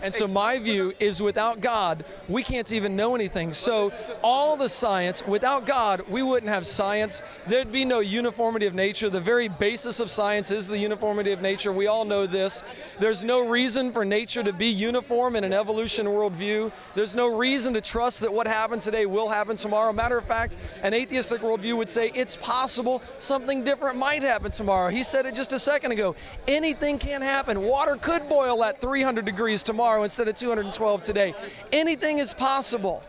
And so my view is without God, we can't even know anything. So all the science, without God, we wouldn't have science. There'd be no uniformity of nature. The very basis of science is the uniformity of nature. We all know this. There's no reason for nature to be uniform in an evolution worldview. There's no reason to trust that what happened today will happen tomorrow. Matter of fact, an atheistic worldview would say it's possible something different might happen tomorrow. He said it just a second ago. Anything can happen. Water could boil at 300 degrees tomorrow instead of 212 today. Anything is possible.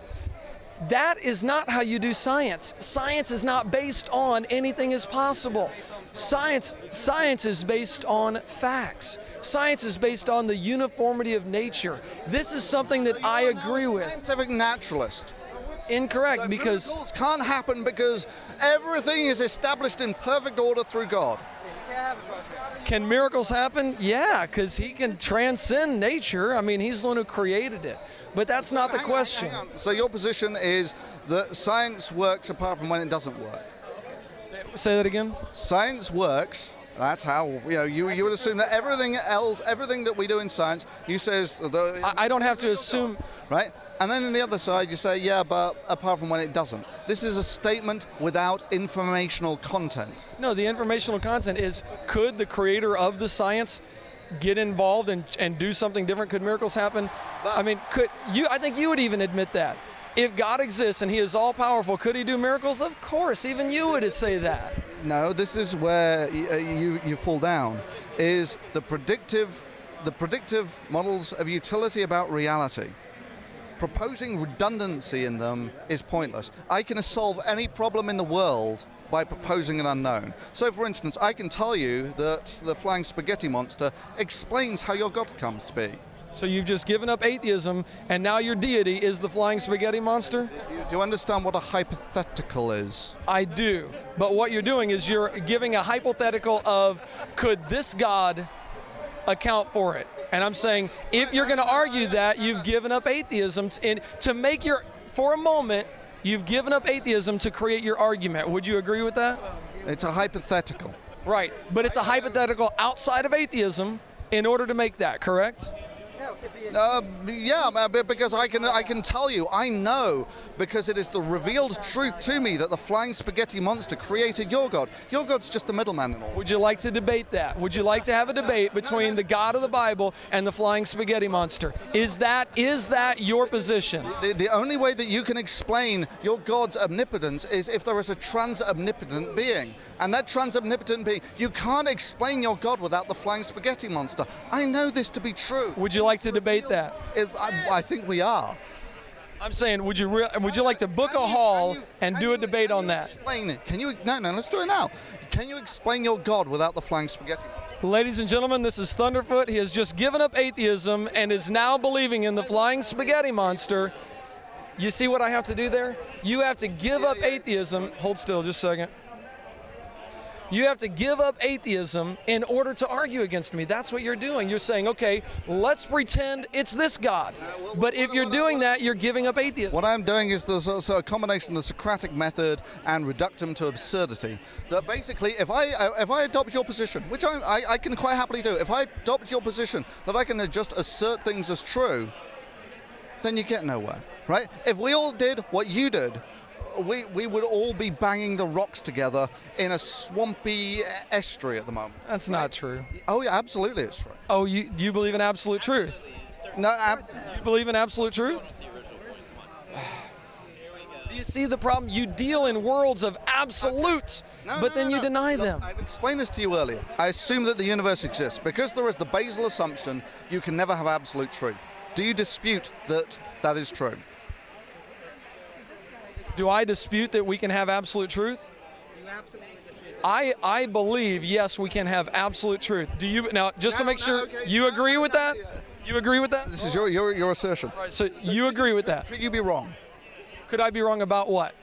That is not how you do science. Science is not based on anything is possible. Science is based on facts. Science is based on the uniformity of nature. This is something that I agree with. Scientific naturalist. Incorrect, So because miracles can't happen because everything is established in perfect order through God. can miracles happen? Yeah, because he can transcend nature. I mean, he's the one who created it. But that's not the question. Hang on. So your position is that science works apart from when it doesn't work. Say that again? Science works. That's how, you would assume that everything else, everything that we do in science, you says... I don't have to assume... Right? And then on the other side, you say, yeah, but apart from when it doesn't. This is a statement without informational content. No, the informational content is, could the creator of the science get involved and do something different? Could miracles happen? I mean, I think you would even admit that. If God exists and he is all-powerful, could he do miracles? Of course, even you would say that. No, this is where you fall down, is the predictive models of utility about reality. Proposing redundancy in them is pointless. I can solve any problem in the world by proposing an unknown. So, for instance, I can tell you that the flying spaghetti monster explains how your God comes to be. So you've just given up atheism, and now your deity is the flying spaghetti monster? Do you understand what a hypothetical is? I do. But what you're doing is you're giving a hypothetical of, could this God account for it? And I'm saying, if you're going to argue that, you've given up atheism for a moment, you've given up atheism to create your argument. Would you agree with that? It's a hypothetical. Right, but it's a hypothetical outside of atheism in order to make that, correct? Yeah, because I can tell you, I know, because it is the revealed truth to me that the flying spaghetti monster created your God. Your God's just the middleman in all. Would you like to debate that? Would you like to have a debate between the God of the Bible and the flying spaghetti monster? Is that your position? The only way that you can explain your God's omnipotence is if there is a trans-omnipotent being. And that trans-omnipotent being, you can't explain your God without the flying spaghetti monster. I know this to be true. Would you like to debate that? I think we are. I'm saying, would you like to book a hall and do a debate on that? Explain it. Can you? No, let's do it now. Can you explain your God without the flying spaghetti monster? Ladies and gentlemen, this is Thunderfoot. He has just given up atheism and is now believing in the flying spaghetti monster. You see what I have to do there? You have to give up atheism. Hold still just a second. You have to give up atheism in order to argue against me. That's what you're doing. You're saying, okay, let's pretend it's this God. But if you're doing that, you're giving up atheism. What I'm doing is there's a combination of the Socratic method and reductum to absurdity. That basically, if I adopt your position, which I can quite happily do, if I adopt your position that I can just assert things as true, then you get nowhere, right? If we all did what you did, we would all be banging the rocks together in a swampy estuary at the moment. That's not true. Oh, yeah, absolutely it's true. Oh, you believe in absolute truth? No, you believe in absolute truth? Do you see the problem? You deal in worlds of absolutes, but then you deny them. I've explained this to you earlier. I assume that the universe exists. Because there is the basal assumption, you can never have absolute truth. Do you dispute that that is true? Do I dispute that we can have absolute truth? You absolutely dispute. I believe, yes, we can have absolute truth. Do you, now, just to make sure, okay. you agree with that? You agree with that? This is your assertion. Right, so you agree with that? Could you be wrong? Could I be wrong about what?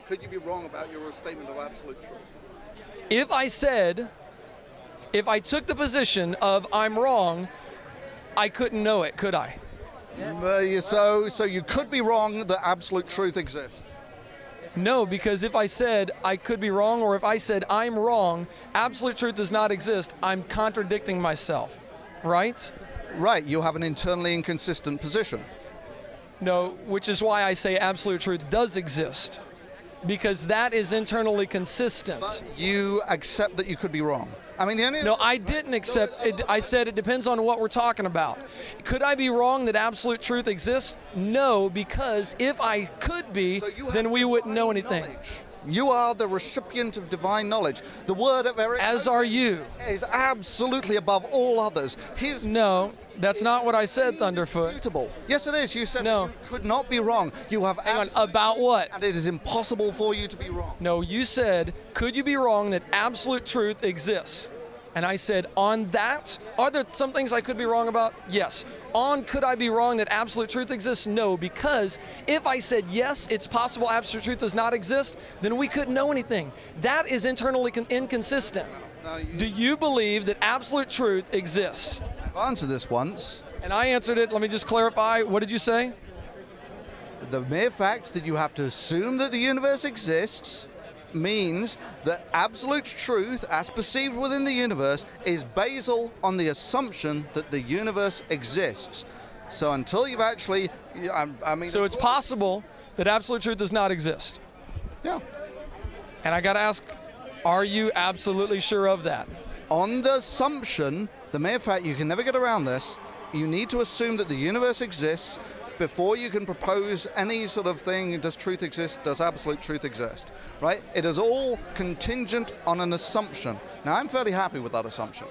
Could you be wrong about your statement of absolute truth? If I took the position of I'm wrong, I couldn't know it, could I? Yes. So you could be wrong that absolute truth exists. No, because if I said I could be wrong, or if I said I'm wrong, absolute truth does not exist, I'm contradicting myself, right? Right, you have an internally inconsistent position. No, which is why I say absolute truth does exist, because that is internally consistent. But you accept that you could be wrong. I mean, the only... No, I didn't accept it. I said it depends on what we're talking about. Could I be wrong that absolute truth exists? No, because if I could be, then we wouldn't know anything. Knowledge. You are the recipient of divine knowledge. The word of Eric... As are you. ...is absolutely above all others. No, that's not what I said, Thunderfoot. Yes, it is. You said no. You could not be wrong. You have about what? And it is impossible for you to be wrong. No, you said, could you be wrong that absolute truth exists? And I said, on that, are there some things I could be wrong about? Yes. On could I be wrong that absolute truth exists? No, because if I said yes, it's possible absolute truth does not exist, then we couldn't know anything. That is internally inconsistent. Do you believe that absolute truth exists? I've answered this once. And I answered it. Let me just clarify. What did you say? The mere fact that you have to assume that the universe exists means that absolute truth, as perceived within the universe, is based on the assumption that the universe exists. So until you've actually, I mean... So it's possible that absolute truth does not exist? Yeah. And I got to ask, are you absolutely sure of that? On the assumption, the mere fact, you can never get around this, you need to assume that the universe exists before you can propose any sort of thing. Does truth exist? Does absolute truth exist? Right? It is all contingent on an assumption. Now, I'm fairly happy with that assumption.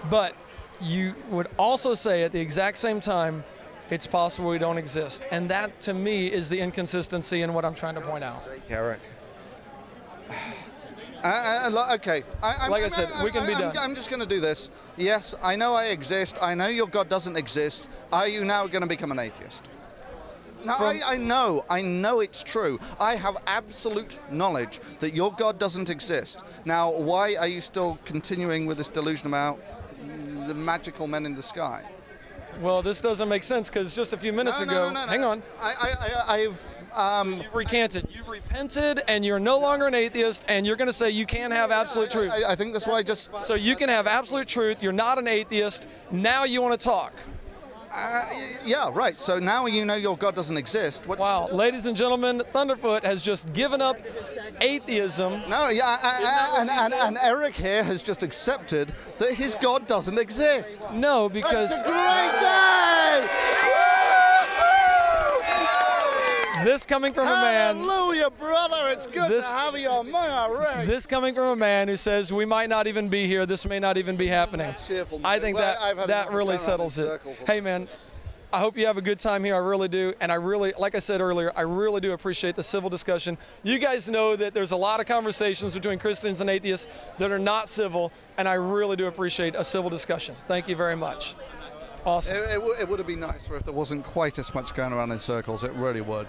But you would also say at the exact same time, it's possible we don't exist. And that, to me, is the inconsistency in what I'm trying to point out. Eric. Okay. Like I said, we can be done. I'm just going to do this. Yes, I know I exist. I know your God doesn't exist. Are you now going to become an atheist? No, I know it's true. I have absolute knowledge that your God doesn't exist. Now, why are you still continuing with this delusion about the magical men in the sky? Well, this doesn't make sense because just a few minutes ago... Hang on. You've recanted. You've repented, and you're no longer an atheist, and you're going to say you can't have absolute truth. I think that's why I just... So you can have absolute truth. You're not an atheist. Now you want to talk. Yeah, right. So now you know your God doesn't exist. Wow. Ladies and gentlemen, Thunderfoot has just given up atheism. No, yeah, and Eric here has just accepted that his God doesn't exist. No, because... It's a great day! This coming from a man... Hallelujah, brother! It's good to have you on my array. This coming from a man who says we might not even be here, this may not even be happening. I think that really settles it. Hey, man, I hope you have a good time here. I really do. And I really, like I said earlier, I really do appreciate the civil discussion. You guys know that there's a lot of conversations between Christians and atheists that are not civil, and I really do appreciate a civil discussion. Thank you very much. Awesome. It would have been nicer if there wasn't quite as much going around in circles. It really would.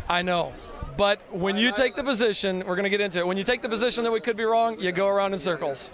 I know. But when you take the position, we're going to get into it, when you take the position that we could be wrong, you go around in circles.